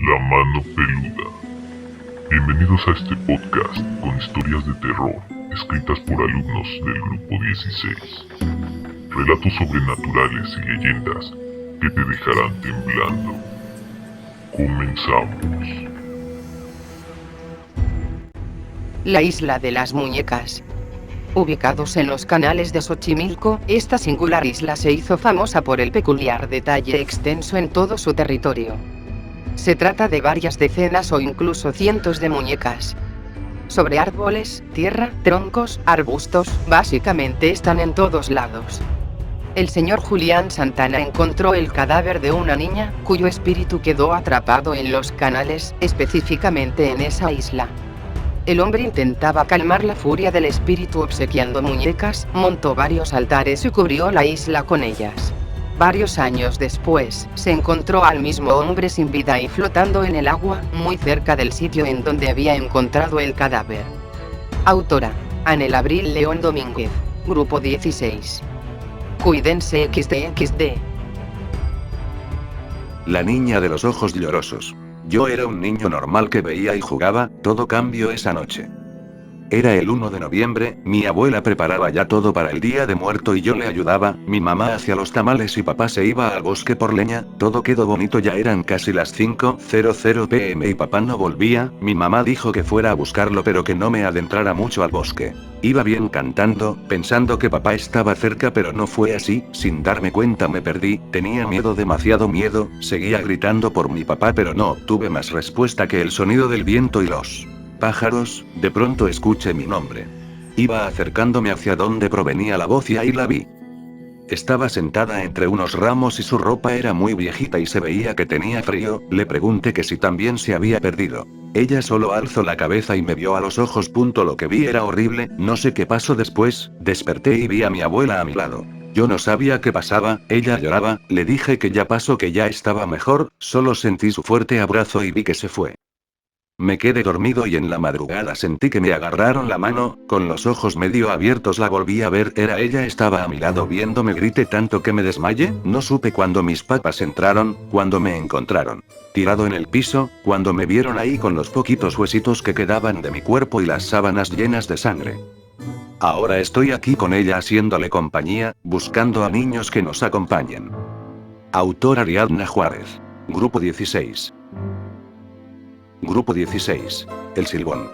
La mano peluda. Bienvenidos a este podcast con historias de terror escritas por alumnos del grupo 16. Relatos sobrenaturales y leyendas que te dejarán temblando. Comenzamos. La isla de las muñecas. Ubicados en los canales de Xochimilco, esta singular isla se hizo famosa por el peculiar detalle extenso en todo su territorio. Se trata de varias decenas o incluso cientos de muñecas. Sobre árboles, tierra, troncos, arbustos, básicamente están en todos lados. El señor Julián Santana encontró el cadáver de una niña, cuyo espíritu quedó atrapado en los canales, específicamente en esa isla. El hombre intentaba calmar la furia del espíritu obsequiando muñecas, montó varios altares y cubrió la isla con ellas. Varios años después, se encontró al mismo hombre sin vida y flotando en el agua, muy cerca del sitio en donde había encontrado el cadáver. Autora: Anel Abril León Domínguez. Grupo 16. Cuídense XD. La niña de los ojos llorosos. Yo era un niño normal que veía y jugaba, todo cambió esa noche. Era el 1 de noviembre, mi abuela preparaba ya todo para el Día de Muerto y yo le ayudaba, mi mamá hacía los tamales y papá se iba al bosque por leña, todo quedó bonito, ya eran casi las 5:00 p.m. y papá no volvía, mi mamá dijo que fuera a buscarlo pero que no me adentrara mucho al bosque. Iba bien cantando, pensando que papá estaba cerca pero no fue así, sin darme cuenta me perdí, tenía miedo, demasiado miedo, seguía gritando por mi papá pero no obtuve más respuesta que el sonido del viento y los pájaros. De pronto escuché mi nombre. Iba acercándome hacia donde provenía la voz y ahí la vi. Estaba sentada entre unos ramos y su ropa era muy viejita y se veía que tenía frío, le pregunté que si también se había perdido. Ella solo alzó la cabeza y me vio a los ojos. Lo que vi era horrible, no sé qué pasó después, desperté y vi a mi abuela a mi lado. Yo no sabía qué pasaba, ella lloraba, le dije que ya pasó, que ya estaba mejor, solo sentí su fuerte abrazo y vi que se fue. Me quedé dormido y en la madrugada sentí que me agarraron la mano, con los ojos medio abiertos la volví a ver, era ella, estaba a mi lado viéndome, grité tanto que me desmayé, no supe cuándo mis papás entraron, cuando me encontraron tirado en el piso, cuando me vieron ahí con los poquitos huesitos que quedaban de mi cuerpo y las sábanas llenas de sangre. Ahora estoy aquí con ella haciéndole compañía, buscando a niños que nos acompañen. Autor: Ariadna Juárez. Grupo 16. Grupo 16. El Silbón.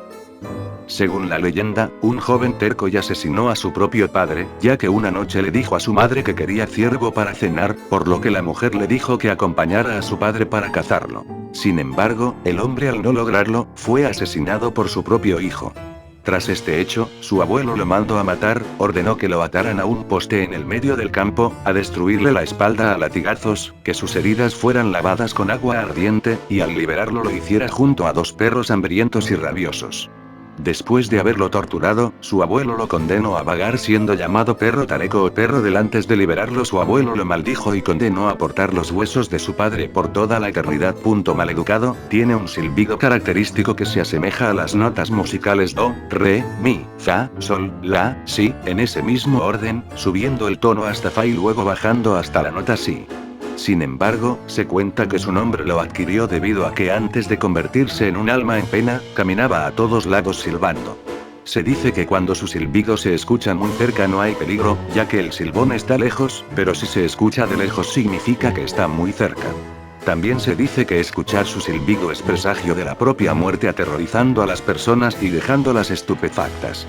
Según la leyenda, un joven terco y asesinó a su propio padre, ya que una noche le dijo a su madre que quería ciervo para cenar, por lo que la mujer le dijo que acompañara a su padre para cazarlo. Sin embargo, el hombre, al no lograrlo, fue asesinado por su propio hijo. Tras este hecho, su abuelo lo mandó a matar, ordenó que lo ataran a un poste en el medio del campo, a destruirle la espalda a latigazos, que sus heridas fueran lavadas con agua ardiente, y al liberarlo lo hiciera junto a 2 perros hambrientos y rabiosos. Después de haberlo torturado, su abuelo lo condenó a vagar siendo llamado perro tareco o perro del. Antes de liberarlo, su abuelo lo maldijo y condenó a portar los huesos de su padre por toda la eternidad. Maleducado, tiene un silbido característico que se asemeja a las notas musicales do, re, mi, fa, sol, la, si, en ese mismo orden, subiendo el tono hasta fa y luego bajando hasta la nota si. Sin embargo, se cuenta que su nombre lo adquirió debido a que antes de convertirse en un alma en pena, caminaba a todos lados silbando. Se dice que cuando su silbido se escucha muy cerca no hay peligro, ya que el silbón está lejos, pero si se escucha de lejos significa que está muy cerca. También se dice que escuchar su silbido es presagio de la propia muerte, aterrorizando a las personas y dejándolas estupefactas.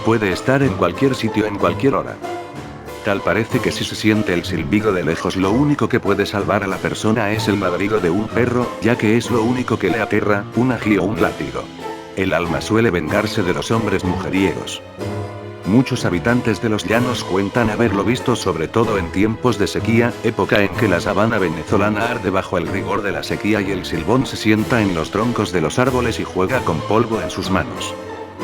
Puede estar en cualquier sitio en cualquier hora. Tal parece que si se siente el silbido de lejos, lo único que puede salvar a la persona es el ladrido de un perro, ya que es lo único que le aterra, un ají o un látigo. El alma suele vengarse de los hombres mujeriegos. Muchos habitantes de los llanos cuentan haberlo visto, sobre todo en tiempos de sequía, época en que la sabana venezolana arde bajo el rigor de la sequía y el silbón se sienta en los troncos de los árboles y juega con polvo en sus manos.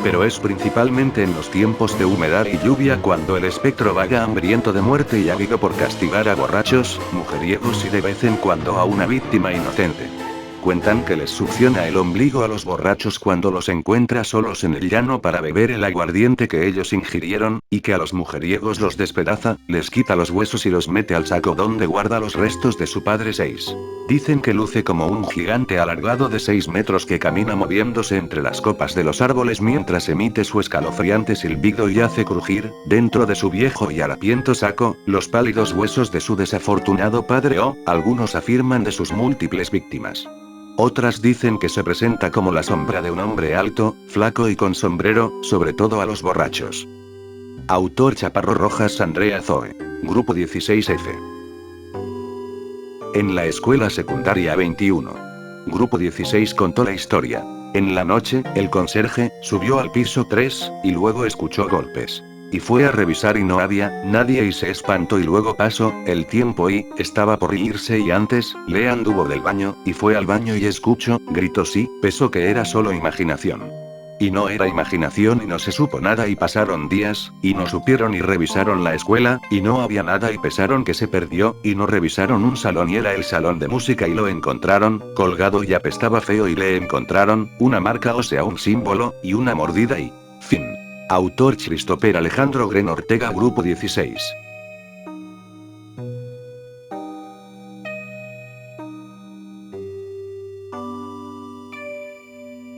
Pero es principalmente en los tiempos de humedad y lluvia cuando el espectro vaga hambriento de muerte y ávido por castigar a borrachos, mujeriegos y de vez en cuando a una víctima inocente. cuentan que les succiona el ombligo a los borrachos cuando los encuentra solos en el llano para beber el aguardiente que ellos ingirieron, y que a los mujeriegos los despedaza, les quita los huesos y los mete al saco donde guarda los restos de su padre 6. Dicen que luce como un gigante alargado de 6 metros que camina moviéndose entre las copas de los árboles mientras emite su escalofriante silbido y hace crujir, dentro de su viejo y harapiento saco, los pálidos huesos de su desafortunado padre o, algunos afirman de sus múltiples víctimas. Otras dicen que se presenta como la sombra de un hombre alto, flaco y con sombrero, sobre todo a los borrachos. Autor Chaparro Rojas Andrea Zoe. Grupo 16F. En la escuela secundaria 21. Grupo 16 contó la historia. En la noche, el conserje subió al piso 3, y luego escuchó golpes. Y fue a revisar y no había nadie y se espantó y luego pasó el tiempo y estaba por irse y antes, le anduvo del baño, y fue al baño y escuchó gritos y pensó que era solo imaginación. Y no era imaginación y no se supo nada y pasaron días, y no supieron y revisaron la escuela, y no había nada y pensaron que se perdió, y no revisaron un salón y era el salón de música y lo encontraron, colgado y apestaba feo y le encontraron, una marca ósea un símbolo, y una mordida y... fin. Autor Christopher Alejandro Gren Ortega Grupo 16.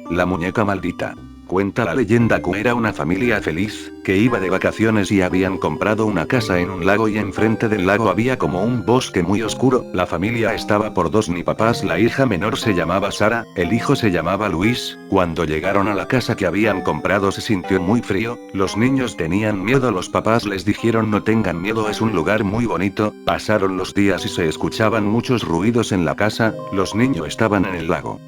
La muñeca maldita. Cuenta la leyenda que era una familia feliz, que iba de vacaciones y habían comprado una casa en un lago y enfrente del lago había como un bosque muy oscuro, la familia estaba por dos ni papás, la hija menor se llamaba Sara, el hijo se llamaba Luis, cuando llegaron a la casa que habían comprado se sintió muy frío, los niños tenían miedo, los papás les dijeron no tengan miedo, es un lugar muy bonito, pasaron los días y se escuchaban muchos ruidos en la casa, los niños estaban en el lago.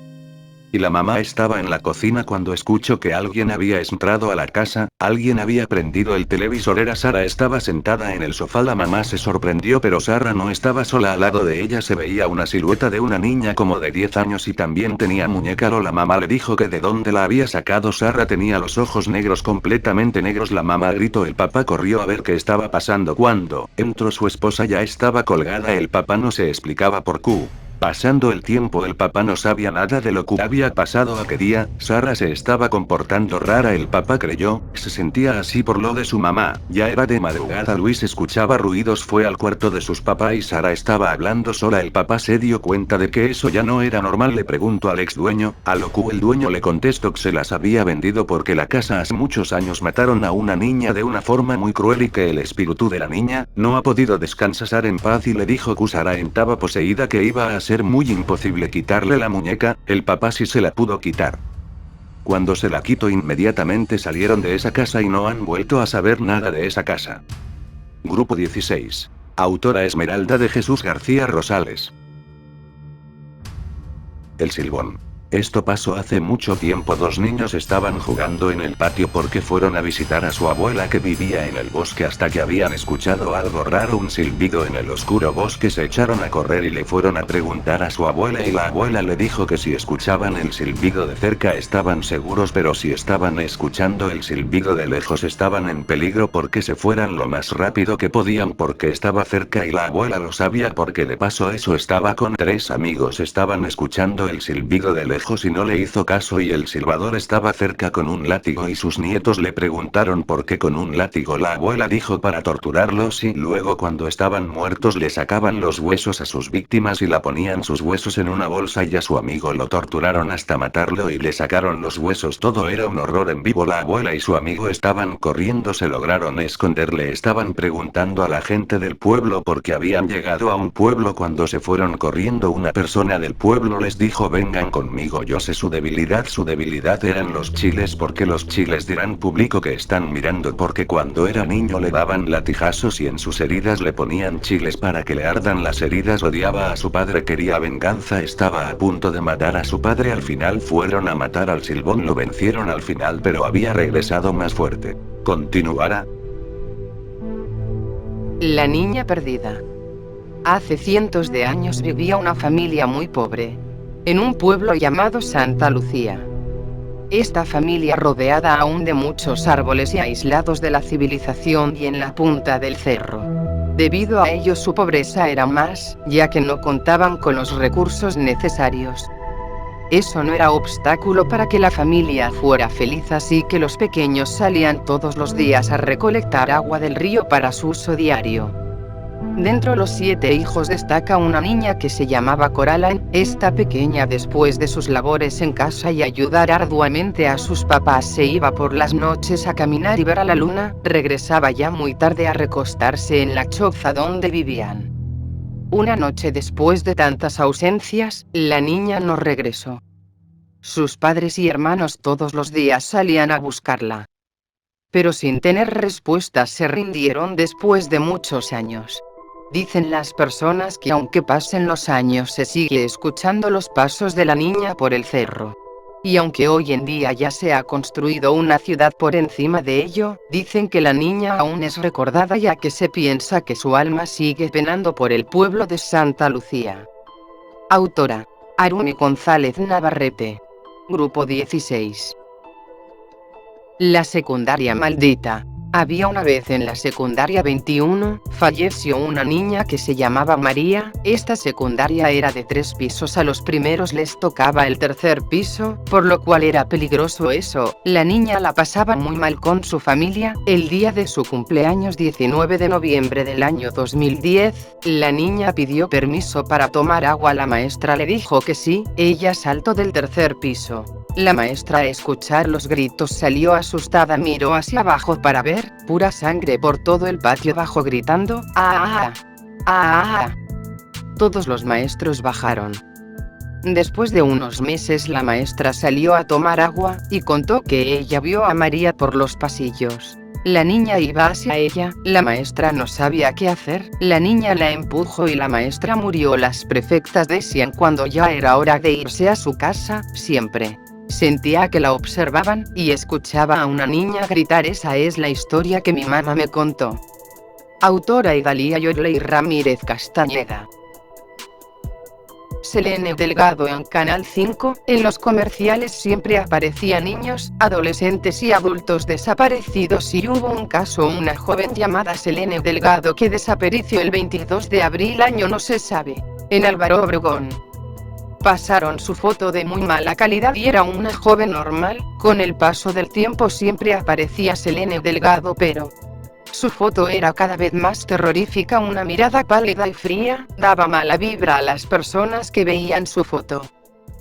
Y la mamá estaba en la cocina cuando escuchó que alguien había entrado a la casa, alguien había prendido el televisor, era Sara, estaba sentada en el sofá, la mamá se sorprendió pero Sara no estaba sola, al lado de ella se veía una silueta de una niña como de 10 años y también tenía muñeca, la mamá le dijo que de dónde la había sacado, Sara tenía los ojos negros, completamente negros, la mamá gritó, el papá corrió a ver qué estaba pasando, cuando entró su esposa ya estaba colgada, el papá no se explicaba por qué. Pasando el tiempo el papá no sabía nada de lo que había pasado aquel día, Sara se estaba comportando rara, el papá creyó, se sentía así por lo de su mamá, ya era de madrugada, Luis escuchaba ruidos, fue al cuarto de sus papás y Sara estaba hablando sola, el papá se dio cuenta de que eso ya no era normal, le preguntó al ex dueño, a lo que el dueño le contestó que se las había vendido porque la casa hace muchos años mataron a una niña de una forma muy cruel y que el espíritu de la niña no ha podido descansar en paz y le dijo que Sara estaba poseída, que iba a ser muy imposible quitarle la muñeca, el papá sí se la pudo quitar. Cuando se la quitó inmediatamente salieron de esa casa y no han vuelto a saber nada de esa casa. Grupo 16. Autora Esmeralda de Jesús García Rosales. El silbón. Esto pasó hace mucho tiempo, dos niños estaban jugando en el patio porque fueron a visitar a su abuela que vivía en el bosque hasta que habían escuchado algo raro, un silbido en el oscuro bosque, se echaron a correr y le fueron a preguntar a su abuela y la abuela le dijo que si escuchaban el silbido de cerca estaban seguros, pero si estaban escuchando el silbido de lejos estaban en peligro porque se fueran lo más rápido que podían porque estaba cerca y la abuela lo sabía porque le pasó eso, estaba con 3 amigos, estaban escuchando el silbido de lejos y no le hizo caso y el silbador estaba cerca con un látigo y sus nietos le preguntaron por qué con un látigo, la abuela dijo para torturarlos y luego cuando estaban muertos le sacaban los huesos a sus víctimas y la ponían sus huesos en una bolsa y a su amigo lo torturaron hasta matarlo y le sacaron los huesos, todo era un horror en vivo, la abuela y su amigo estaban corriendo, se lograron esconderle, estaban preguntando a la gente del pueblo porque habían llegado a un pueblo, cuando se fueron corriendo una persona del pueblo les dijo vengan conmigo, yo sé su debilidad eran los chiles porque los chiles dirán público que están mirando porque cuando era niño le daban latigazos y en sus heridas le ponían chiles para que le ardan las heridas, odiaba a su padre, quería venganza, estaba a punto de matar a su padre, al final fueron a matar al silbón, lo vencieron al final pero había regresado más fuerte. Continuará. La niña perdida. Hace cientos de años vivía una familia muy pobre en un pueblo llamado Santa Lucía. Esta familia, rodeada aún de muchos árboles y aislados de la civilización y en la punta del cerro. Debido a ello su pobreza era más, ya que no contaban con los recursos necesarios. Eso no era obstáculo para que la familia fuera feliz, así que los pequeños salían todos los días a recolectar agua del río para su uso diario. Dentro de los 7 hijos destaca una niña que se llamaba Coraline. Esta pequeña, después de sus labores en casa y ayudar arduamente a sus papás, se iba por las noches a caminar y ver a la luna. Regresaba ya muy tarde a recostarse en la choza donde vivían. Una noche, después de tantas ausencias, la niña no regresó. Sus padres y hermanos todos los días salían a buscarla, pero sin tener respuestas se rindieron después de muchos años. Dicen las personas que aunque pasen los años se sigue escuchando los pasos de la niña por el cerro. Y aunque hoy en día ya se ha construido una ciudad por encima de ello, dicen que la niña aún es recordada, ya que se piensa que su alma sigue penando por el pueblo de Santa Lucía. Autora: Arumi González Navarrete. Grupo 16. La secundaria maldita. Había una vez en la secundaria 21, falleció una niña que se llamaba María. Esta secundaria era de 3 pisos, a los primeros les tocaba el tercer piso, por lo cual era peligroso eso. La niña la pasaba muy mal con su familia. El día de su cumpleaños, 19 de noviembre del año 2010, la niña pidió permiso para tomar agua. La maestra le dijo que sí. Ella saltó del tercer piso. La maestra, al escuchar los gritos, salió asustada, miró hacia abajo para ver pura sangre por todo el patio bajo, gritando ¡ah! ¡ah! Todos los maestros bajaron. Después de unos meses, la maestra salió a tomar agua y contó que ella vio a María por los pasillos. La niña iba hacia ella. La maestra no sabía qué hacer. La niña la empujó y la maestra murió. Las prefectas decían cuando ya era hora de irse a su casa, siempre sentía que la observaban y escuchaba a una niña gritar. Esa es la historia que mi mamá me contó. Autora: Idalia Yorley Ramírez Castañeda. Selene Delgado. En Canal 5, en los comerciales siempre aparecían niños, adolescentes y adultos desaparecidos, y hubo un caso, una joven llamada Selene Delgado que desapareció el 22 de abril, año no se sabe, en Álvaro Obregón. Pasaron su foto de muy mala calidad y era una joven normal. Con el paso del tiempo siempre aparecía Selene Delgado, pero su foto era cada vez más terrorífica. Una mirada pálida y fría daba mala vibra a las personas que veían su foto.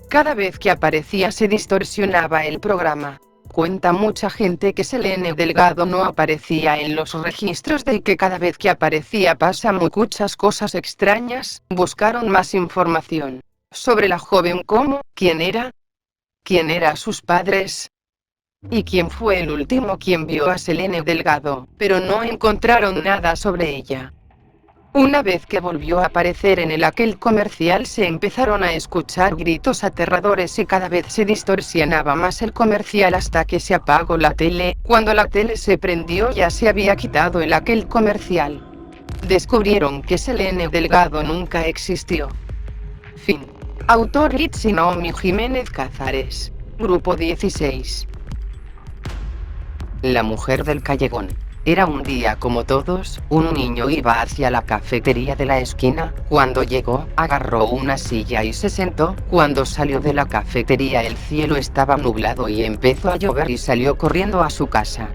Cada vez que aparecía se distorsionaba el programa. Cuenta mucha gente que Selene Delgado no aparecía en los registros y que cada vez que aparecía pasan muchas cosas extrañas. Buscaron más información sobre la joven, como quién era sus padres y quién fue el último quien vio a Selene Delgado, pero no encontraron nada sobre ella. Una vez que volvió a aparecer en aquel comercial, se empezaron a escuchar gritos aterradores y cada vez se distorsionaba más el comercial hasta que se apagó la tele. Cuando la tele se prendió ya se había quitado aquel comercial. Descubrieron que Selene Delgado nunca existió. Fin. Autor: Litsi Naomi Jiménez Cázares. Grupo 16. La mujer del callejón. Era un día como todos. Un niño iba hacia la cafetería de la esquina. Cuando llegó, agarró una silla y se sentó. Cuando salió de la cafetería, el cielo estaba nublado y empezó a llover y salió corriendo a su casa.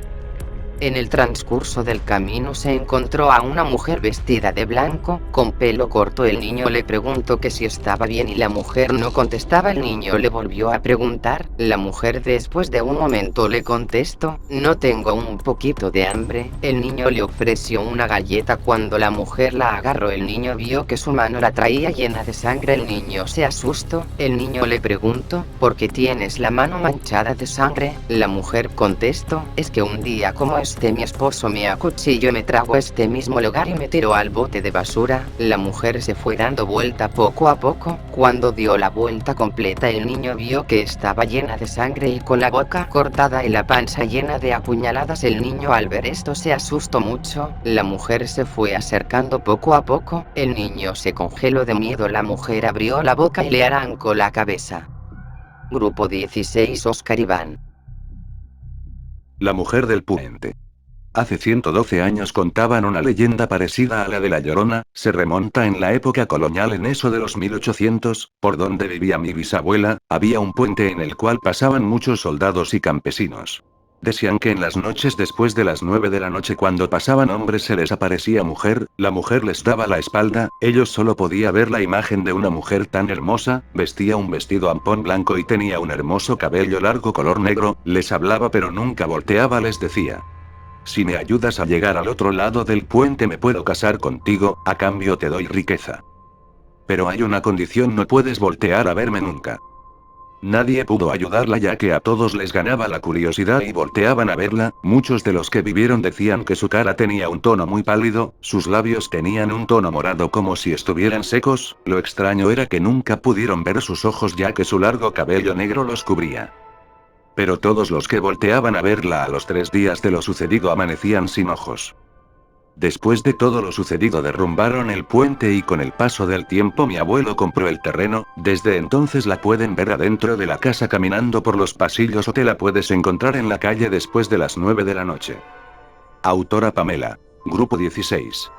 En el transcurso del camino se encontró a una mujer vestida de blanco, con pelo corto. El niño le preguntó que si estaba bien y la mujer no contestaba. El niño le volvió a preguntar. La mujer después de un momento le contestó: no tengo un poquito de hambre. El niño le ofreció una galleta. Cuando la mujer la agarró, el niño vio que su mano la traía llena de sangre. El niño se asustó. El niño le preguntó: ¿por qué tienes la mano manchada de sangre? La mujer contestó: es que un día como mi esposo me acuchilló, me tragó este mismo lugar y me tiró al bote de basura. La mujer se fue dando vuelta poco a poco. Cuando dio la vuelta completa, el niño vio que estaba llena de sangre y con la boca cortada y la panza llena de apuñaladas. El niño, al ver esto, se asustó mucho. La mujer se fue acercando poco a poco. El niño se congeló de miedo. La mujer abrió la boca y le arrancó la cabeza. Grupo 16. Oscar Iván. La mujer del puente. Hace 112 años contaban una leyenda parecida a la de La Llorona, se remonta en la época colonial en eso de los 1800, por donde vivía mi bisabuela, había un puente en el cual pasaban muchos soldados y campesinos. Decían que en las noches después de las 9 de la noche cuando pasaban hombres se les aparecía mujer, la mujer les daba la espalda, ellos solo podían ver la imagen de una mujer tan hermosa, vestía un vestido ampón blanco y tenía un hermoso cabello largo color negro, les hablaba pero nunca volteaba, les decía: si me ayudas a llegar al otro lado del puente me puedo casar contigo, a cambio te doy riqueza. Pero hay una condición, no puedes voltear a verme nunca. Nadie pudo ayudarla ya que a todos les ganaba la curiosidad y volteaban a verla, muchos de los que vivieron decían que su cara tenía un tono muy pálido, sus labios tenían un tono morado como si estuvieran secos, lo extraño era que nunca pudieron ver sus ojos ya que su largo cabello negro los cubría. Pero todos los que volteaban a verla a los 3 días de lo sucedido amanecían sin ojos. Después de todo lo sucedido derrumbaron el puente y con el paso del tiempo mi abuelo compró el terreno, desde entonces la pueden ver adentro de la casa caminando por los pasillos o te la puedes encontrar en la calle después de las 9 de la noche. Autora Pamela. Grupo 16.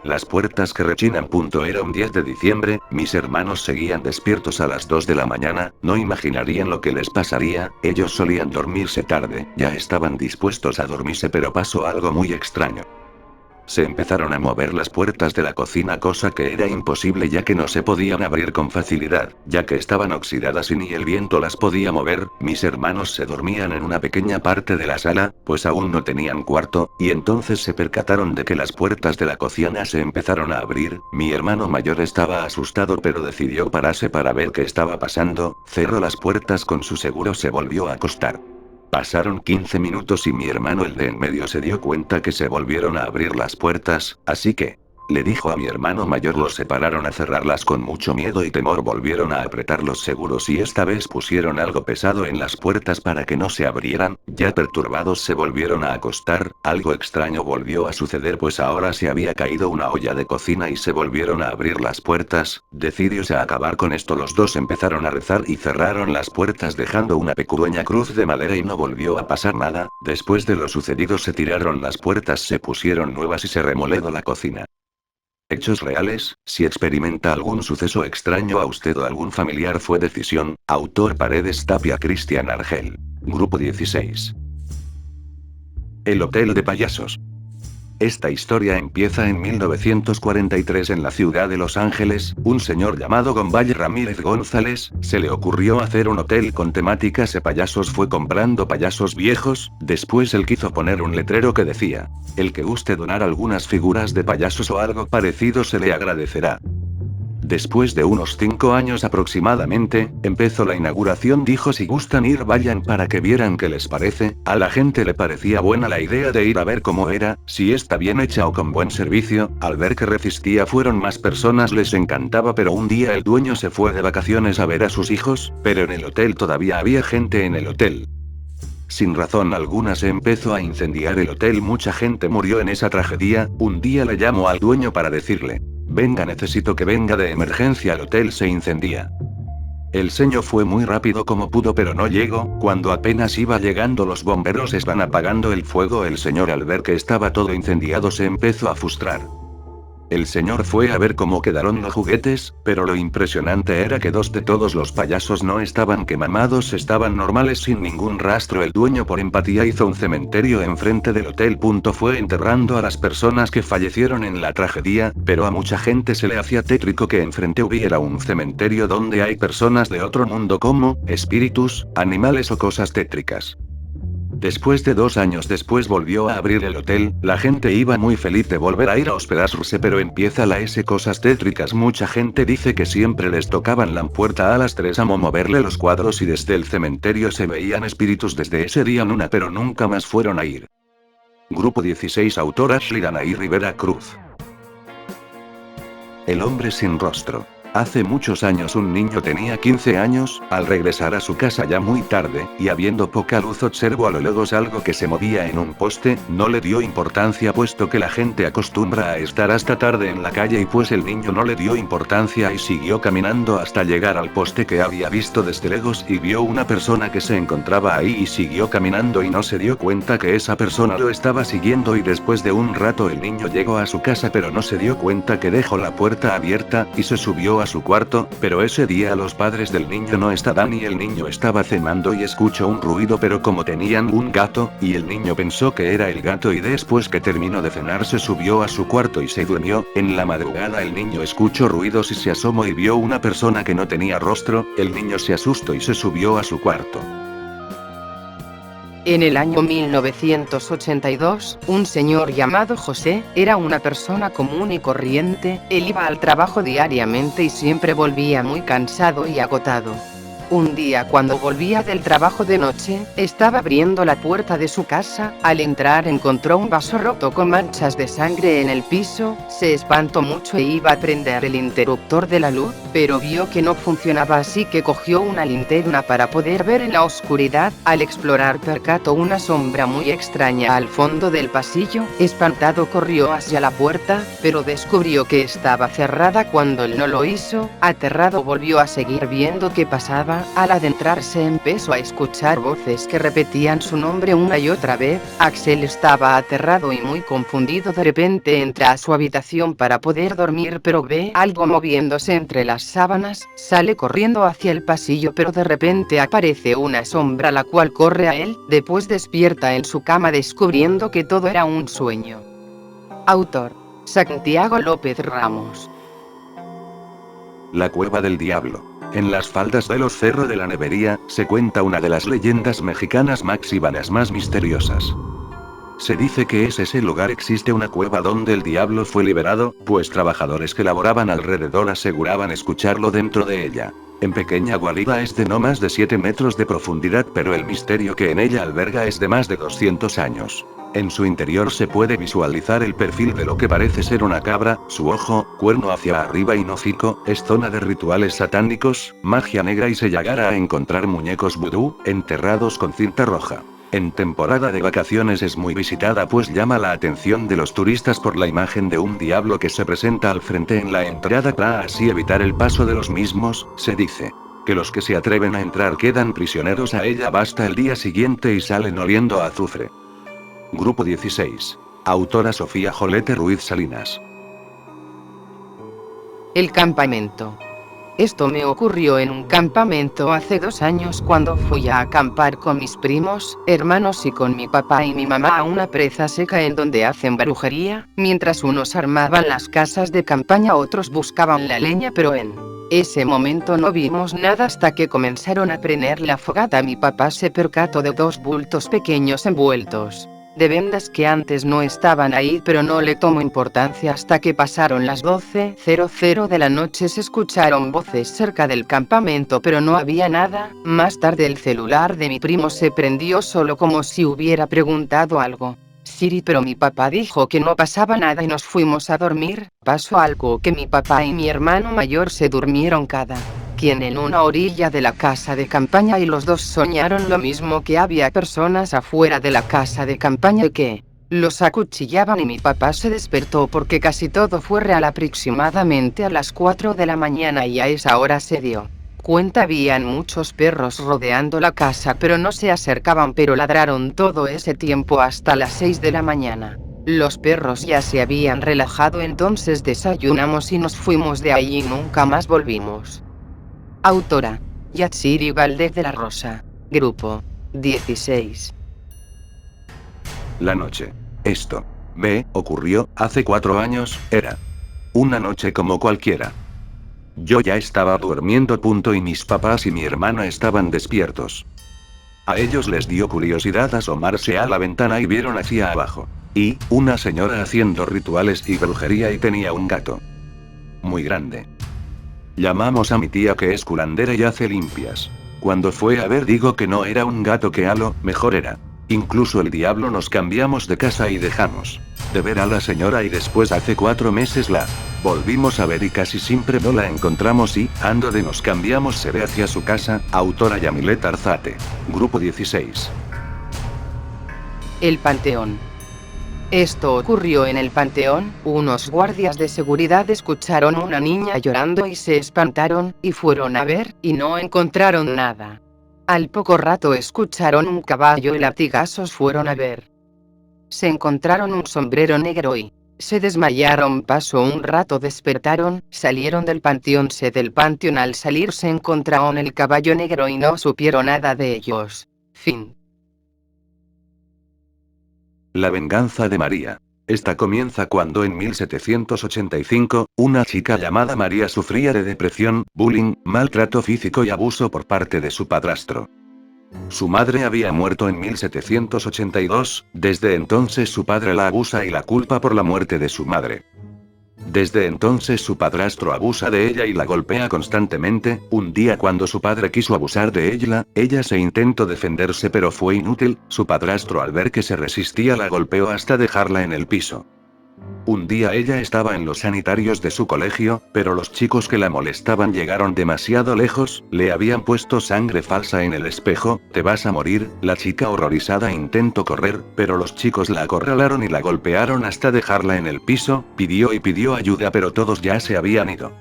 Las puertas que rechinan. Era un 10 de diciembre, mis hermanos seguían despiertos a las 2 de la mañana, no imaginarían lo que les pasaría, ellos solían dormirse tarde, ya estaban dispuestos a dormirse pero pasó algo muy extraño. Se empezaron a mover las puertas de la cocina, cosa que era imposible ya que no se podían abrir con facilidad, ya que estaban oxidadas y ni el viento las podía mover. Mis hermanos se dormían en una pequeña parte de la sala, pues aún no tenían cuarto, y entonces se percataron de que las puertas de la cocina se empezaron a abrir. Mi hermano mayor estaba asustado pero decidió pararse para ver qué estaba pasando, cerró las puertas con su seguro, se volvió a acostar. Pasaron 15 minutos y mi hermano el de en medio se dio cuenta que se volvieron a abrir las puertas, así que le dijo a mi hermano mayor, los separaron a cerrarlas con mucho miedo y temor, volvieron a apretar los seguros y esta vez pusieron algo pesado en las puertas para que no se abrieran, ya perturbados se volvieron a acostar, algo extraño volvió a suceder pues ahora se había caído una olla de cocina y se volvieron a abrir las puertas, decididos a acabar con esto los dos empezaron a rezar y cerraron las puertas dejando una pequeña cruz de madera y no volvió a pasar nada, después de lo sucedido se tiraron las puertas, se pusieron nuevas y se remodeló la cocina. Hechos reales, si experimenta algún suceso extraño a usted o algún familiar fue decisión, autor Paredes Tapia Cristian Argel. Grupo 16. El Hotel de Payasos. Esta historia empieza en 1943 en la ciudad de Los Ángeles, un señor llamado Gonvalle Ramírez González, se le ocurrió hacer un hotel con temáticas de payasos, fue comprando payasos viejos, después él quiso poner un letrero que decía: el que guste donar algunas figuras de payasos o algo parecido se le agradecerá. Después de unos 5 años aproximadamente, empezó la inauguración, dijo si gustan ir vayan para que vieran qué les parece, a la gente le parecía buena la idea de ir a ver cómo era, si está bien hecha o con buen servicio, al ver que resistía fueron más personas les encantaba pero un día el dueño se fue de vacaciones a ver a sus hijos, pero en el hotel todavía había gente en el hotel. Sin razón alguna se empezó a incendiar el hotel, mucha gente murió en esa tragedia, un día le llamó al dueño para decirle: venga, necesito que venga de emergencia al hotel, se incendia. El señor fue muy rápido como pudo pero no llegó, cuando apenas iba llegando los bomberos estaban apagando el fuego, el señor al ver que estaba todo incendiado se empezó a frustrar. El señor fue a ver cómo quedaron los juguetes, pero lo impresionante era que 2 de todos los payasos no estaban quemados, estaban normales sin ningún rastro. El dueño por empatía hizo un cementerio enfrente del hotel. Fue enterrando a las personas que fallecieron en la tragedia, pero a mucha gente se le hacía tétrico que enfrente hubiera un cementerio donde hay personas de otro mundo como espíritus, animales o cosas tétricas. Después de 2 años después volvió a abrir el hotel, la gente iba muy feliz de volver a ir a hospedarse pero empieza la cosas tétricas, mucha gente dice que siempre les tocaban la puerta a las 3 a moverle los cuadros y desde el cementerio se veían espíritus desde ese día pero nunca más fueron a ir. Grupo 16, autor Ashley Danaí Rivera Cruz. El hombre sin rostro. Hace muchos años un niño tenía 15 años, al regresar a su casa ya muy tarde, y habiendo poca luz observó a lo lejos algo que se movía en un poste, no le dio importancia puesto que la gente acostumbra a estar hasta tarde en la calle y pues el niño no le dio importancia y siguió caminando hasta llegar al poste que había visto desde lejos y vio una persona que se encontraba ahí y siguió caminando y no se dio cuenta que esa persona lo estaba siguiendo y después de un rato el niño llegó a su casa pero no se dio cuenta que dejó la puerta abierta y se subió a su cuarto, pero ese día los padres del niño no estaban y el niño estaba cenando y escuchó un ruido pero como tenían un gato, y el niño pensó que era el gato y después que terminó de cenar se subió a su cuarto y se durmió. En la madrugada el niño escuchó ruidos y se asomó y vio una persona que no tenía rostro, el niño se asustó y se subió a su cuarto. En el año 1982, un señor llamado José, era una persona común y corriente, él iba al trabajo diariamente y siempre volvía muy cansado y agotado. Un día cuando volvía del trabajo de noche, estaba abriendo la puerta de su casa, al entrar encontró un vaso roto con manchas de sangre en el piso, se espantó mucho e iba a prender el interruptor de la luz, pero vio que no funcionaba así que cogió una linterna para poder ver en la oscuridad, al explorar percató una sombra muy extraña al fondo del pasillo, espantado corrió hacia la puerta, pero descubrió que estaba cerrada cuando él no lo hizo, aterrado volvió a seguir viendo qué pasaba. Al adentrarse empezó a escuchar voces que repetían su nombre una y otra vez. Axel estaba aterrado y muy confundido. De repente entra a su habitación para poder dormir pero ve algo moviéndose entre las sábanas, sale corriendo hacia el pasillo pero de repente aparece una sombra la cual corre a él, después despierta en su cama descubriendo que todo era un sueño. Autor: Santiago López Ramos. La cueva del diablo. En las faldas de los Cerros de la Nevería, se cuenta una de las leyendas mexicanas maxibanas más misteriosas. Se dice que ese lugar existe una cueva donde el diablo fue liberado, pues trabajadores que laboraban alrededor aseguraban escucharlo dentro de ella. En pequeña guarida es de no más de 7 metros de profundidad pero el misterio que en ella alberga es de más de 200 años. En su interior se puede visualizar el perfil de lo que parece ser una cabra, su ojo, cuerno hacia arriba y hocico, es zona de rituales satánicos, magia negra y se llegará a encontrar muñecos vudú, enterrados con cinta roja. En temporada de vacaciones es muy visitada pues llama la atención de los turistas por la imagen de un diablo que se presenta al frente en la entrada para así evitar el paso de los mismos. Se dice que los que se atreven a entrar quedan prisioneros a ella hasta el día siguiente y salen oliendo a azufre. Grupo 16. Autora Sofía Jolete Ruiz Salinas. El campamento. Esto me ocurrió en un campamento hace 2 años cuando fui a acampar con mis primos, hermanos y con mi papá y mi mamá a una presa seca en donde hacen brujería. Mientras unos armaban las casas de campaña otros buscaban la leña pero en ese momento no vimos nada hasta que comenzaron a prender la fogata. Mi papá se percató de 2 bultos pequeños envueltos de vendas que antes no estaban ahí pero no le tomó importancia hasta que pasaron las 12:00 de la noche. Se escucharon voces cerca del campamento pero no había nada. Más tarde el celular de mi primo se prendió solo como si hubiera preguntado algo. Siri, pero mi papá dijo que no pasaba nada y nos fuimos a dormir. Pasó algo que mi papá y mi hermano mayor se durmieron cada quien en una orilla de la casa de campaña y los dos soñaron lo mismo, que había personas afuera de la casa de campaña y que los acuchillaban y mi papá se despertó porque casi todo fue real. Aproximadamente a las 4 de la mañana y a esa hora se dio cuenta habían muchos perros rodeando la casa pero no se acercaban, pero ladraron todo ese tiempo hasta las 6 de la mañana. Los perros ya se habían relajado, entonces desayunamos y nos fuimos de ahí y nunca más volvimos. Autora: Yatsiri Valdez de la Rosa. Grupo 16. La noche. Esto ocurrió hace 4 años, era una noche como cualquiera. Yo ya estaba durmiendo y mis papás y mi hermana estaban despiertos. A ellos les dio curiosidad asomarse a la ventana y vieron hacia abajo. Y una señora haciendo rituales y brujería y tenía un gato muy grande. Llamamos a mi tía que es curandera y hace limpias. Cuando fue a ver digo que no era un gato, que a lo mejor era incluso el diablo. Nos cambiamos de casa y dejamos de ver a la señora y después hace 4 meses la volvimos a ver y casi siempre no la encontramos y, ando de nos cambiamos se ve hacia su casa. Autora Yamilet Arzate. Grupo 16. El Panteón. Esto ocurrió en el Panteón. Unos guardias de seguridad escucharon a una niña llorando y se espantaron, y fueron a ver, y no encontraron nada. Al poco rato escucharon un caballo y latigazos, fueron a ver. Se encontraron un sombrero negro y se desmayaron. Pasó un rato, despertaron, salieron del panteón. Al salir se encontraron el caballo negro y no supieron nada de ellos. Fin. La venganza de María. Esta comienza cuando en 1785, una chica llamada María sufría de depresión, bullying, maltrato físico y abuso por parte de su padrastro. Su madre había muerto en 1782, desde entonces su padre la abusa y la culpa por la muerte de su madre. Desde entonces su padrastro abusa de ella y la golpea constantemente. Un día cuando su padre quiso abusar de ella se intentó defenderse pero fue inútil. Su padrastro al ver que se resistía la golpeó hasta dejarla en el piso. Un día ella estaba en los sanitarios de su colegio, pero los chicos que la molestaban llegaron demasiado lejos, le habían puesto sangre falsa en el espejo. Te vas a morir. La chica horrorizada intentó correr, pero los chicos la acorralaron y la golpearon hasta dejarla en el piso. Pidió y pidió ayuda pero todos ya se habían ido.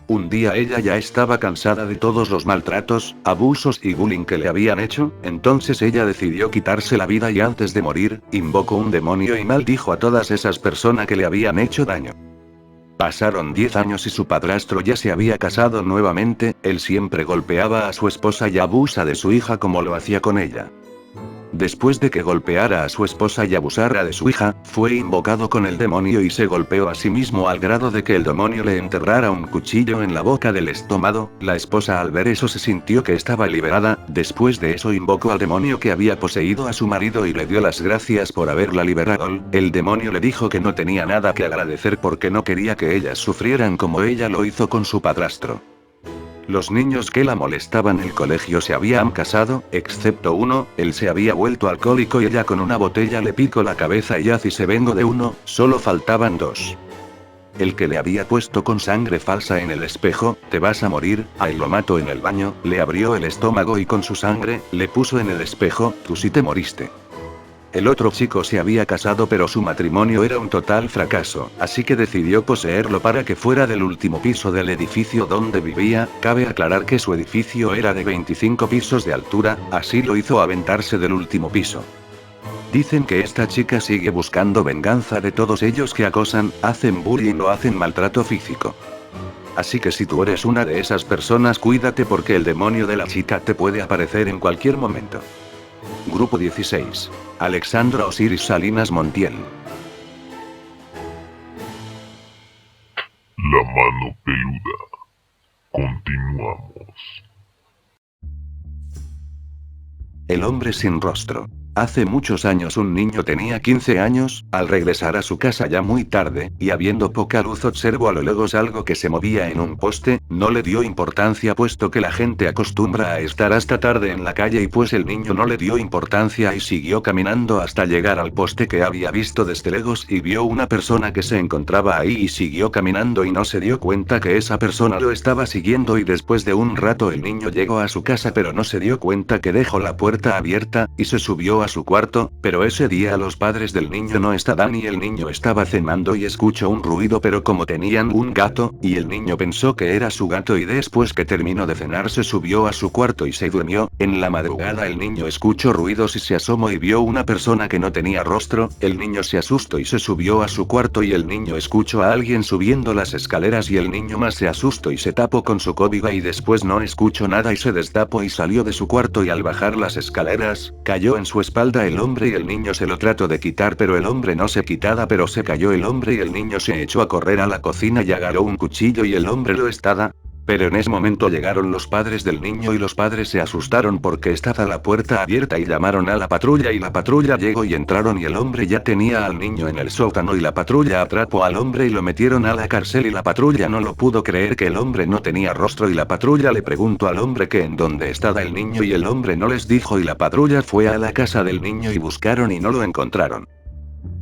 Un día ella ya estaba cansada de todos los maltratos, abusos y bullying que le habían hecho, entonces ella decidió quitarse la vida y antes de morir, invocó un demonio y maldijo a todas esas personas que le habían hecho daño. Pasaron 10 años y su padrastro ya se había casado nuevamente. Él siempre golpeaba a su esposa y abusa de su hija como lo hacía con ella. Después de que golpeara a su esposa y abusara de su hija, fue invocado con el demonio y se golpeó a sí mismo al grado de que el demonio le enterrara un cuchillo en la boca del estómago. La esposa al ver eso se sintió que estaba liberada. Después de eso invocó al demonio que había poseído a su marido y le dio las gracias por haberla liberado. El demonio le dijo que no tenía nada que agradecer porque no quería que ellas sufrieran como ella lo hizo con su padrastro. Los niños que la molestaban en el colegio se habían casado, excepto uno. Él se había vuelto alcohólico y ella con una botella le picó la cabeza y así se vengó de uno. Solo faltaban 2. El que le había puesto con sangre falsa en el espejo, te vas a morir, ahí lo mató en el baño, le abrió el estómago y con su sangre, le puso en el espejo, tú sí te moriste. El otro chico se había casado pero su matrimonio era un total fracaso, así que decidió poseerlo para que fuera del último piso del edificio donde vivía. Cabe aclarar que su edificio era de 25 pisos de altura, así lo hizo aventarse del último piso. Dicen que esta chica sigue buscando venganza de todos ellos que acosan, hacen bullying o hacen maltrato físico. Así que si tú eres una de esas personas, cuídate porque el demonio de la chica te puede aparecer en cualquier momento. Grupo 16. Alexandra Osiris Salinas Montiel. La mano peluda. Continuamos. El hombre sin rostro. Hace muchos años un niño tenía 15 años. Al regresar a su casa ya muy tarde, y habiendo poca luz, observó a lo lejos algo que se movía en un poste. No le dio importancia puesto que la gente acostumbra a estar hasta tarde en la calle y pues el niño no le dio importancia y siguió caminando hasta llegar al poste que había visto desde lejos y vio una persona que se encontraba ahí y siguió caminando y no se dio cuenta que esa persona lo estaba siguiendo y después de un rato el niño llegó a su casa pero no se dio cuenta que dejó la puerta abierta y se subió a su cuarto, pero ese día los padres del niño no estaban y el niño estaba cenando y escuchó un ruido pero como tenían un gato, y el niño pensó que era su gato y después que terminó de cenar se subió a su cuarto y se durmió. En la madrugada el niño escuchó ruidos y se asomó y vio una persona que no tenía rostro. El niño se asustó y se subió a su cuarto y el niño escuchó a alguien subiendo las escaleras y el niño más se asustó y se tapó con su cobija y después no escuchó nada y se destapó y salió de su cuarto y al bajar las escaleras, cayó en su espalda el hombre y el niño se lo trató de quitar pero el hombre no se quitaba pero se cayó el hombre y el niño se echó a correr a la cocina y agarró un cuchillo y el hombre lo estaba. Pero en ese momento llegaron los padres del niño y los padres se asustaron porque estaba la puerta abierta y llamaron a la patrulla y la patrulla llegó y entraron y el hombre ya tenía al niño en el sótano y la patrulla atrapó al hombre y lo metieron a la cárcel y la patrulla no lo pudo creer que el hombre no tenía rostro y la patrulla le preguntó al hombre que en dónde estaba el niño y el hombre no les dijo y la patrulla fue a la casa del niño y buscaron y no lo encontraron.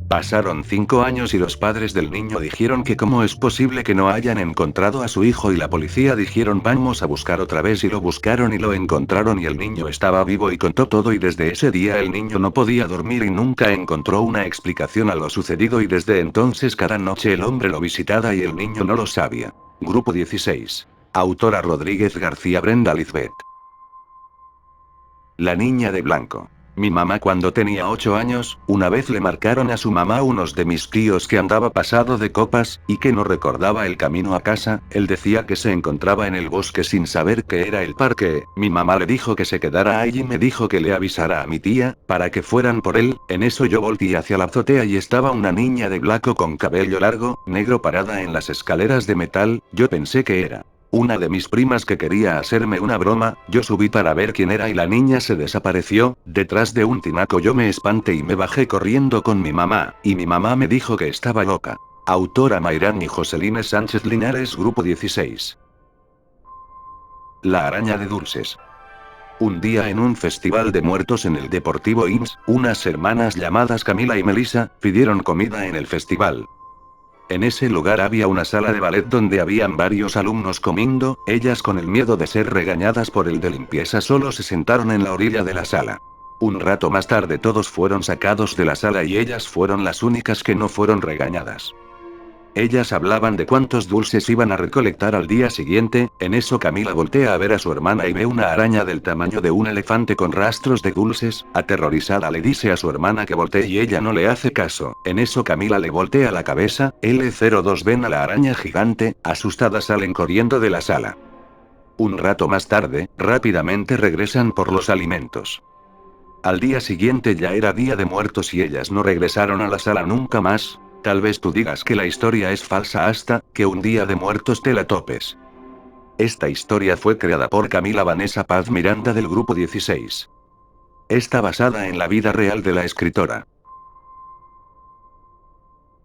Pasaron 5 años y los padres del niño dijeron que cómo es posible que no hayan encontrado a su hijo, y la policía dijeron vamos a buscar otra vez, y lo buscaron y lo encontraron y el niño estaba vivo y contó todo, y desde ese día el niño no podía dormir y nunca encontró una explicación a lo sucedido, y desde entonces cada noche el hombre lo visitaba y el niño no lo sabía. Grupo 16. Autora Rodríguez García, Brenda Lizbeth. La niña de blanco. Mi mamá cuando tenía 8 años, una vez le marcaron a su mamá unos de mis tíos que andaba pasado de copas, y que no recordaba el camino a casa. Él decía que se encontraba en el bosque sin saber que era el parque. Mi mamá le dijo que se quedara allí y me dijo que le avisara a mi tía, para que fueran por él. En eso yo volteé hacia la azotea y estaba una niña de blanco con cabello largo, negro, parada en las escaleras de metal. Yo pensé que era una de mis primas que quería hacerme una broma. Yo subí para ver quién era y la niña se desapareció, detrás de un tinaco. Yo me espanté y me bajé corriendo con mi mamá, y mi mamá me dijo que estaba loca. Autora Mayrán y Joseline Sánchez Linares, Grupo 16. La araña de dulces. Un día en un festival de muertos en el Deportivo IMSS, unas hermanas llamadas Camila y Melissa, pidieron comida en el festival. En ese lugar había una sala de ballet donde habían varios alumnos comiendo. Ellas, con el miedo de ser regañadas por el de limpieza, solo se sentaron en la orilla de la sala. Un rato más tarde todos fueron sacados de la sala y ellas fueron las únicas que no fueron regañadas. Ellas hablaban de cuántos dulces iban a recolectar al día siguiente. En eso Camila voltea a ver a su hermana y ve una araña del tamaño de un elefante con rastros de dulces. Aterrorizada le dice a su hermana que voltee y ella no le hace caso. En eso Camila le voltea la cabeza. L02 ven a la araña gigante. Asustadas salen corriendo de la sala. Un rato más tarde, rápidamente regresan por los alimentos. Al día siguiente ya era Día de Muertos y ellas no regresaron a la sala nunca más. Tal vez tú digas que la historia es falsa hasta que un Día de Muertos te la topes. Esta historia fue creada por Camila Vanessa Paz Miranda del Grupo 16. Está basada en la vida real de la escritora.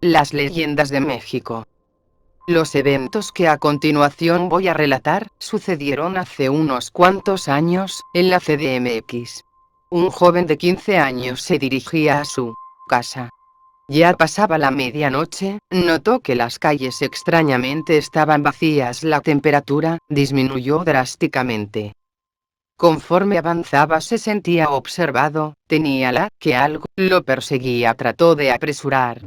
Las leyendas de México. Los eventos que a continuación voy a relatar sucedieron hace unos cuantos años, en la CDMX. Un joven de 15 años se dirigía a su casa. Ya pasaba la medianoche, notó que las calles extrañamente estaban vacías. La temperatura disminuyó drásticamente. Conforme avanzaba se sentía observado, tenía la que algo lo perseguía. Trató de apresurar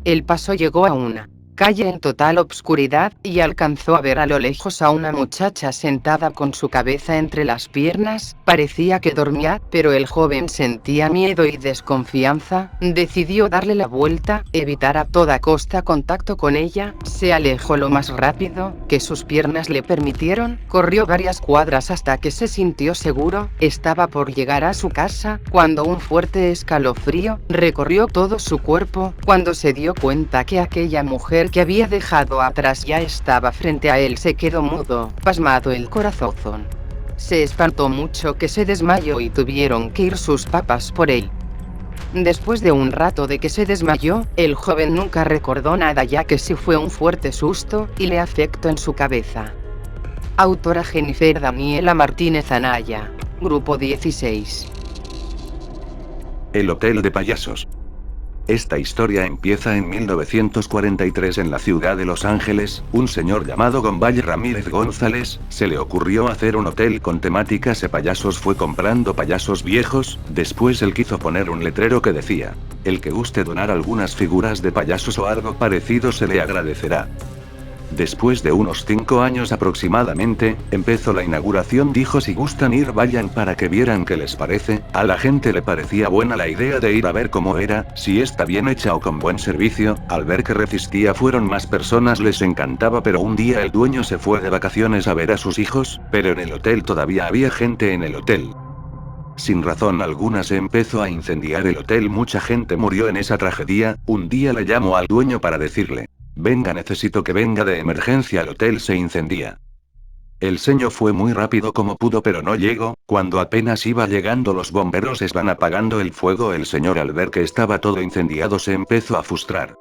el paso, llegó a una calle en total obscuridad, y alcanzó a ver a lo lejos a una muchacha sentada con su cabeza entre las piernas. Parecía que dormía, pero el joven sentía miedo y desconfianza. Decidió darle la vuelta, evitar a toda costa contacto con ella. Se alejó lo más rápido que sus piernas le permitieron, corrió varias cuadras hasta que se sintió seguro. Estaba por llegar a su casa, cuando un fuerte escalofrío recorrió todo su cuerpo, cuando se dio cuenta que aquella mujer que había dejado atrás ya estaba frente a él. Se quedó mudo, pasmado, el corazón. Se espantó mucho que se desmayó y tuvieron que ir sus papás por él. Después de un rato de que se desmayó, el joven nunca recordó nada, ya que sí fue un fuerte susto y le afectó en su cabeza. Autora Jennifer Daniela Martínez Anaya, Grupo 16. El Hotel de Payasos. Esta historia empieza en 1943 en la ciudad de Los Ángeles. Un señor llamado González Ramírez González, se le ocurrió hacer un hotel con temáticas de payasos. Fue comprando payasos viejos. Después él quiso poner un letrero que decía: el que guste donar algunas figuras de payasos o algo parecido se le agradecerá. Después de unos 5 años aproximadamente, empezó la inauguración. Dijo: si gustan ir, vayan para que vieran qué les parece. A la gente le parecía buena la idea de ir a ver cómo era, si está bien hecha o con buen servicio. Al ver que resistía fueron más personas, les encantaba. Pero un día el dueño se fue de vacaciones a ver a sus hijos, pero en el hotel todavía había gente en el hotel. Sin razón alguna se empezó a incendiar el hotel. Mucha gente murió en esa tragedia. Un día le llamó al dueño para decirle: venga, necesito que venga de emergencia, el hotel se incendia. El señor fue muy rápido como pudo, pero no llegó. Cuando apenas iba llegando, los bomberos van apagando el fuego. El señor, al ver que estaba todo incendiado, se empezó a frustrar.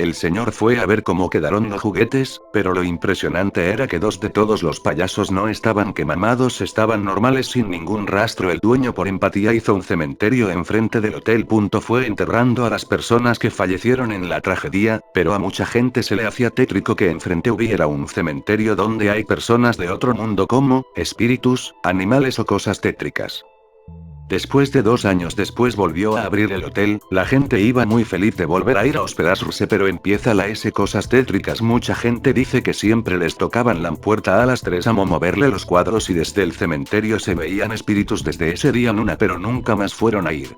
El señor fue a ver cómo quedaron los juguetes, pero lo impresionante era que dos de todos los payasos no estaban quemados, estaban normales sin ningún rastro. El dueño por empatía hizo un cementerio enfrente del hotel. Fue enterrando a las personas que fallecieron en la tragedia, pero a mucha gente se le hacía tétrico que enfrente hubiera un cementerio donde hay personas de otro mundo como espíritus, animales o cosas tétricas. Después de 2 años después volvió a abrir el hotel, la gente iba muy feliz de volver a ir a hospedarse, pero empieza la S cosas tétricas. Mucha gente dice que siempre les tocaban la puerta a las 3 a moverle los cuadros y desde el cementerio se veían espíritus desde ese día Luna, pero nunca más fueron a ir.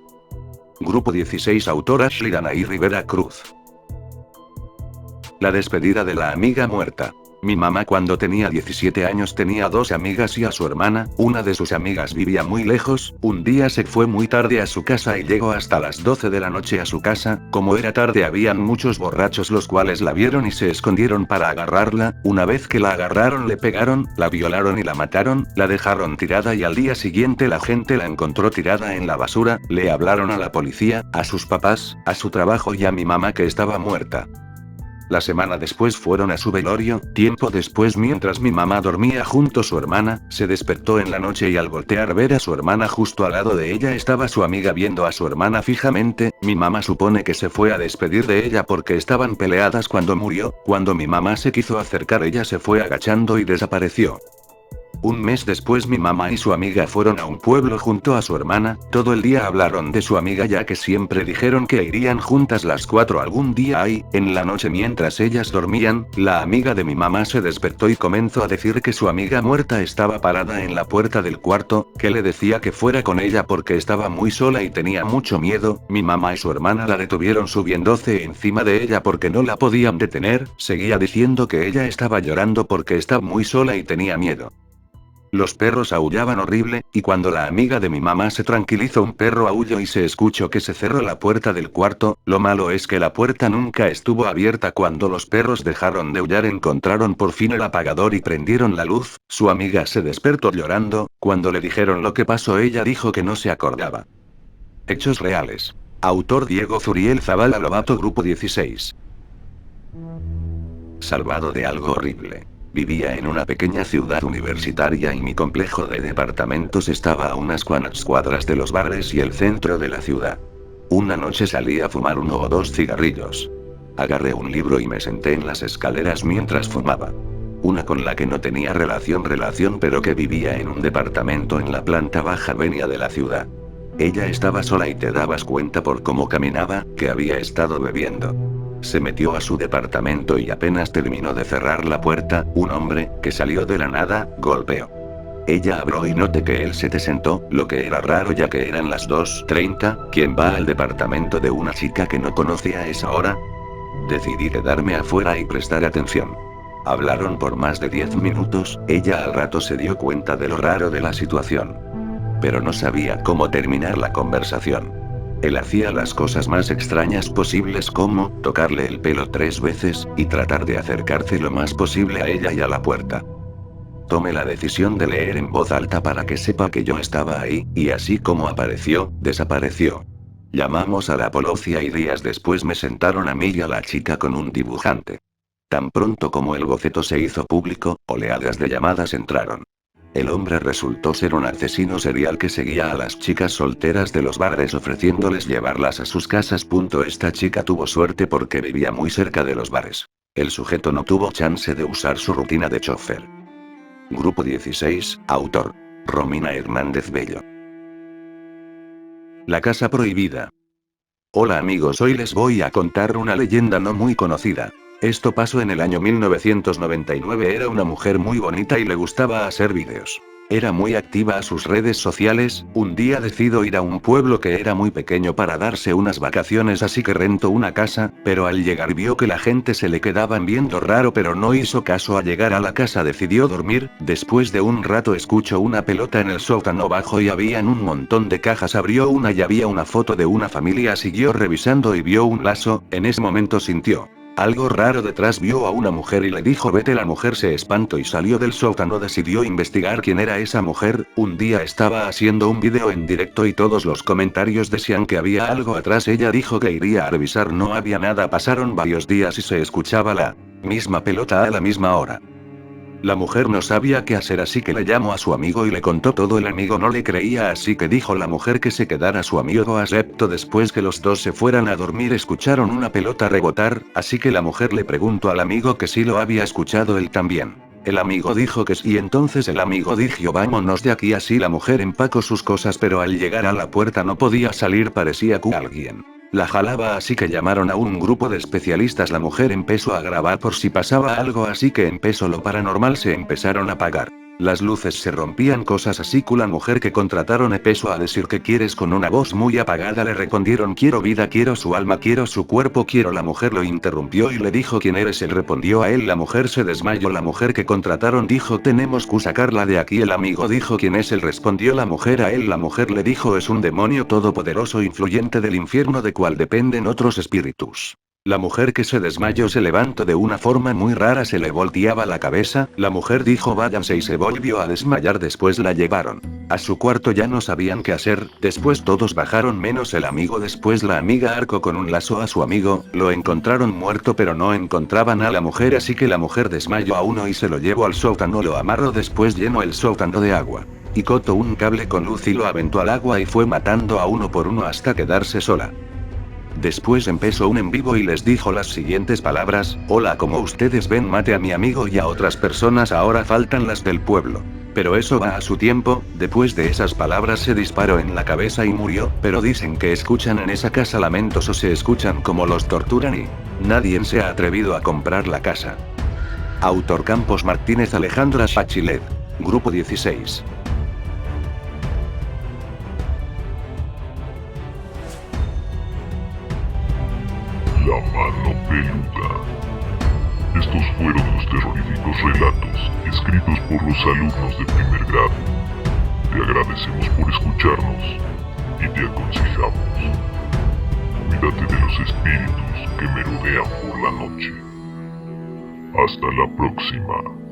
Grupo 16. Autor Ashley Danaí Rivera Cruz. La despedida de la amiga muerta. Mi mamá cuando tenía 17 años tenía 2 amigas y a su hermana. Una de sus amigas vivía muy lejos. Un día se fue muy tarde a su casa y llegó hasta las 12 de la noche a su casa. Como era tarde habían muchos borrachos los cuales la vieron y se escondieron para agarrarla. Una vez que la agarraron le pegaron, la violaron y la mataron, la dejaron tirada y al día siguiente la gente la encontró tirada en la basura. Le hablaron a la policía, a sus papás, a su trabajo y a mi mamá que estaba muerta. La semana después fueron a su velorio. Tiempo después, mientras mi mamá dormía junto a su hermana, se despertó en la noche y al voltear ver a su hermana justo al lado de ella estaba su amiga viendo a su hermana fijamente. Mi mamá supone que se fue a despedir de ella porque estaban peleadas cuando murió. Cuando mi mamá se quiso acercar ella se fue agachando y desapareció. Un mes después mi mamá y su amiga fueron a un pueblo junto a su hermana. Todo el día hablaron de su amiga ya que siempre dijeron que irían juntas las 4 algún día ahí. En la noche mientras ellas dormían, la amiga de mi mamá se despertó y comenzó a decir que su amiga muerta estaba parada en la puerta del cuarto, que le decía que fuera con ella porque estaba muy sola y tenía mucho miedo. Mi mamá y su hermana la detuvieron subiéndose encima de ella porque no la podían detener. Seguía diciendo que ella estaba llorando porque estaba muy sola y tenía miedo. Los perros aullaban horrible, y cuando la amiga de mi mamá se tranquilizó un perro aulló y se escuchó que se cerró la puerta del cuarto. Lo malo es que la puerta nunca estuvo abierta. Cuando los perros dejaron de aullar encontraron por fin el apagador y prendieron la luz. Su amiga se despertó llorando. Cuando le dijeron lo que pasó ella dijo que no se acordaba. Hechos reales. Autor Diego Zuriel Zavala Lobato. Grupo 16. Salvado de algo horrible. Vivía en una pequeña ciudad universitaria y mi complejo de departamentos estaba a unas cuantas cuadras de los bares y el centro de la ciudad. Una noche salí a fumar 1 o 2 cigarrillos. Agarré un libro y me senté en las escaleras mientras fumaba. Una con la que no tenía relación, pero que vivía en un departamento en la planta baja venía de la ciudad. Ella estaba sola y te dabas cuenta por cómo caminaba, que había estado bebiendo. Se metió a su departamento y apenas terminó de cerrar la puerta, un hombre, que salió de la nada, golpeó. Ella abrió y noté que él se sentó, lo que era raro ya que eran las 2:30, ¿quién va al departamento de una chica que no conoce a esa hora? Decidí quedarme afuera y prestar atención. Hablaron por más de 10 minutos, ella al rato se dio cuenta de lo raro de la situación. Pero no sabía cómo terminar la conversación. Él hacía las cosas más extrañas posibles como tocarle el pelo 3 veces, y tratar de acercarse lo más posible a ella y a la puerta. Tomé la decisión de leer en voz alta para que sepa que yo estaba ahí, y así como apareció, desapareció. Llamamos a la policía y días después me sentaron a mí y a la chica con un dibujante. Tan pronto como el boceto se hizo público, oleadas de llamadas entraron. El hombre resultó ser un asesino serial que seguía a las chicas solteras de los bares ofreciéndoles llevarlas a sus casas. Esta chica tuvo suerte porque vivía muy cerca de los bares. El sujeto no tuvo chance de usar su rutina de chofer. Grupo 16, autor Romina Hernández Bello. La casa prohibida. Hola amigos, hoy les voy a contar una leyenda no muy conocida. Esto pasó en el año 1999. Era una mujer muy bonita y le gustaba hacer vídeos. Era muy activa a sus redes sociales. Un día decidió ir a un pueblo que era muy pequeño para darse unas vacaciones, así que rentó una casa, pero al llegar vio que la gente se le quedaban viendo raro, pero no hizo caso. Al llegar a la casa decidió dormir. Después de un rato escuchó una pelota en el sótano bajo y habían un montón de cajas. Abrió una y había una foto de una familia. Siguió revisando y vio un lazo. En ese momento sintió Algo raro detrás, vio a una mujer y le dijo vete. La mujer se espantó y salió del sótano. Decidió investigar quién era esa mujer. Un día estaba haciendo un video en directo y todos los comentarios decían que había algo atrás. Ella dijo que iría a revisar, no había nada. Pasaron varios días y se escuchaba la misma pelota a la misma hora. La mujer no sabía qué hacer, así que le llamó a su amigo y le contó todo. El amigo no le creía, así que dijo la mujer que se quedara su amigo aceptó. Después que los dos se fueran a dormir escucharon una pelota rebotar, así que la mujer le preguntó al amigo que si lo había escuchado él también. El amigo dijo que sí, entonces el amigo dijo vámonos de aquí. Así la mujer empacó sus cosas, pero al llegar a la puerta no podía salir, parecía que alguien la jalaba, así que llamaron a un grupo de especialistas. La mujer empezó a grabar por si pasaba algo, así que empezó lo paranormal, se empezaron a apagar las luces, se rompían cosas, así que la mujer que contrataron empezó a decir ¿qué quieres? Con una voz muy apagada le respondieron quiero vida, quiero su alma, quiero su cuerpo, quiero. La mujer lo interrumpió y le dijo ¿quién eres? Él respondió a él. La mujer se desmayó. La mujer que contrataron dijo tenemos que sacarla de aquí. El amigo dijo ¿quién es? Él respondió la mujer a él. La mujer le dijo es un demonio todopoderoso influyente del infierno de cual dependen otros espíritus. La mujer que se desmayó se levantó de una forma muy rara, se le volteaba la cabeza. La mujer dijo váyanse y se volvió a desmayar. Después la llevaron a su cuarto, ya no sabían qué hacer. Después todos bajaron menos el amigo. Después la amiga arcó con un lazo a su amigo. Lo encontraron muerto pero no encontraban a la mujer, así que la mujer desmayó a uno y se lo llevó al sótano. Lo amarró, después llenó el sótano de agua y cortó un cable con luz y lo aventó al agua y fue matando a uno por uno hasta quedarse sola. Después empezó un en vivo y les dijo las siguientes palabras: hola, como ustedes ven maté a mi amigo y a otras personas, ahora faltan las del pueblo. Pero eso va a su tiempo. Después de esas palabras se disparó en la cabeza y murió, pero dicen que escuchan en esa casa lamentos o se escuchan como los torturan y nadie se ha atrevido a comprar la casa. Autor Campos Martínez, Alejandra Pachilet. Grupo 16. La mano peluda. Estos fueron los terroríficos relatos escritos por los alumnos de primer grado. Te agradecemos por escucharnos y te aconsejamos: cuídate de los espíritus que merodean por la noche. Hasta la próxima.